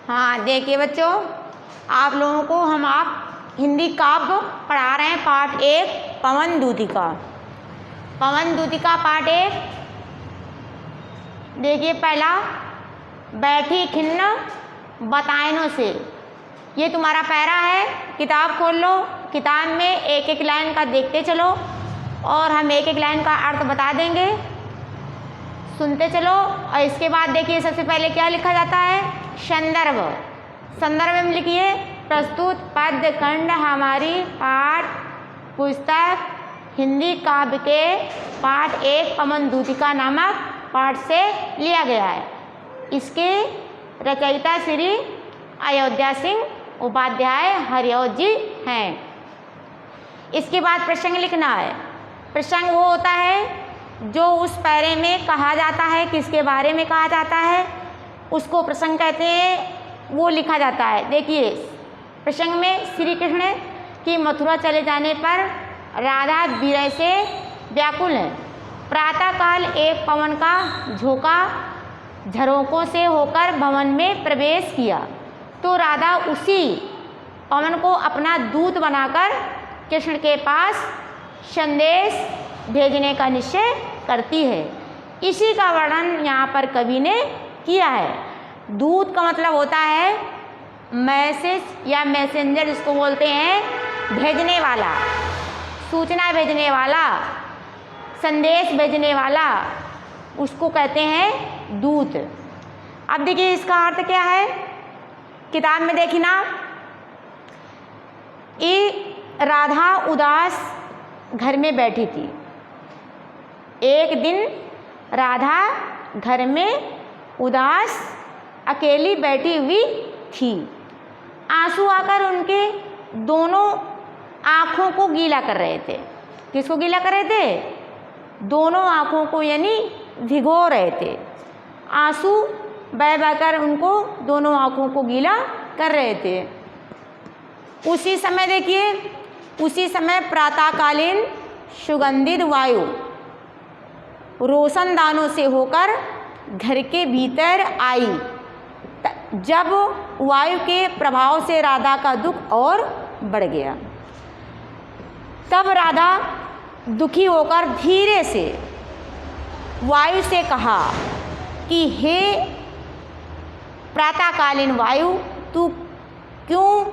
हाँ देखिए बच्चों, आप लोगों को आप हिंदी काव्य पढ़ा रहे हैं पाठ 1 पवन दूतिका। पवन दूतिका पाठ 1। देखिए पहला, बैठी खिन्न बतायनों से। ये तुम्हारा पैरा है, किताब खोल लो, किताब में एक एक लाइन का देखते चलो और हम एक एक लाइन का अर्थ बता देंगे, सुनते चलो। और इसके बाद देखिए सबसे पहले क्या लिखा जाता है, संदर्भ। संदर्भ में लिखिए प्रस्तुत पद्य खंड हमारी पाठ पुस्तक हिंदी काव्य के पाठ 1 पवन दूतिका नामक पाठ से लिया गया है। इसके रचयिता श्री अयोध्या सिंह उपाध्याय हरिऔध जी हैं। इसके बाद प्रसंग लिखना है। प्रसंग वो होता है जो उस पैरे में कहा जाता है, किसके बारे में कहा जाता है उसको प्रसंग कहते हैं, वो लिखा जाता है। देखिए प्रसंग में श्री कृष्ण की मथुरा चले जाने पर राधा विरह से व्याकुल है। प्रातःकाल एक पवन का झोंका झरोकों से होकर भवन में प्रवेश किया तो राधा उसी पवन को अपना दूत बनाकर कृष्ण के पास संदेश भेजने का निश्चय करती है। इसी का वर्णन यहाँ पर कवि ने किया है। दूत का मतलब होता है मैसेज या मैसेंजर, जिसको बोलते हैं भेजने वाला, सूचना भेजने वाला, संदेश भेजने वाला, उसको कहते हैं दूत। अब देखिए इसका अर्थ क्या है, किताब में देखी ना, ये राधा उदास घर में बैठी थी। एक दिन राधा घर में उदास अकेली बैठी हुई थी। आंसू आकर उनके दोनों आँखों को गीला कर रहे थे। किसको गीला कर रहे थे? दोनों आँखों को, यानी भिगो रहे थे। आंसू बह बहकर उनको दोनों आँखों को गीला कर रहे थे। उसी समय देखिए, उसी समय प्रातःकालीन सुगंधित वायु रोशनदानों से होकर घर के भीतर आई। जब वायु के प्रभाव से राधा का दुख और बढ़ गया, तब राधा दुखी होकर धीरे से वायु से कहा कि हे प्रातःकालीन वायु, तू क्यों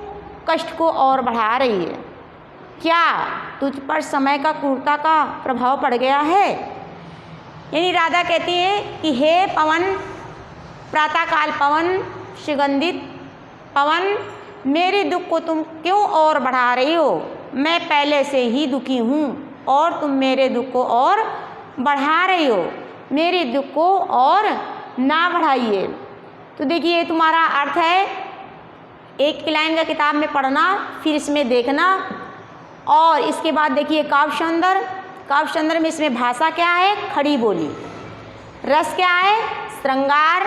कष्ट को और बढ़ा रही है? क्या तुझ पर समय का क्रूरता का प्रभाव पड़ गया है? यानी राधा कहती है कि हे पवन, प्रातःकाल पवन, सुगंधित पवन, मेरे दुख को तुम क्यों और बढ़ा रही हो? मैं पहले से ही दुखी हूँ और तुम मेरे दुख को और बढ़ा रही हो। मेरे दुख को और ना बढ़ाइए। तो देखिए तुम्हारा अर्थ है, एक लाइन का किताब में पढ़ना, फिर इसमें देखना। और इसके बाद देखिए काव्य सौंदर्य। काव्य सौंदर्य में इसमें भाषा क्या है? खड़ी बोली। रस क्या है? श्रृंगार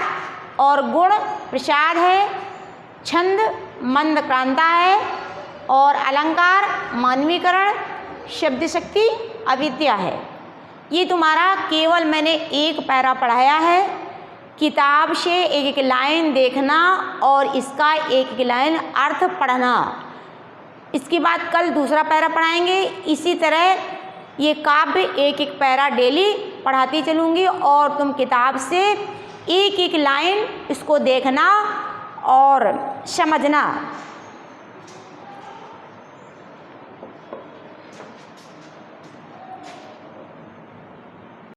और गुण प्रसाद है। छंद मंद क्रांता है और अलंकार मानवीकरण, शब्द शक्ति अविद्या है। ये तुम्हारा केवल मैंने एक पैरा पढ़ाया है। किताब से एक एक लाइन देखना और इसका एक एक लाइन अर्थ पढ़ना। इसके बाद कल दूसरा पैरा पढ़ाएंगे। इसी तरह ये काव्य एक एक पैरा डेली पढ़ाती चलूँगी और तुम किताब से एक एक लाइन इसको देखना और समझना।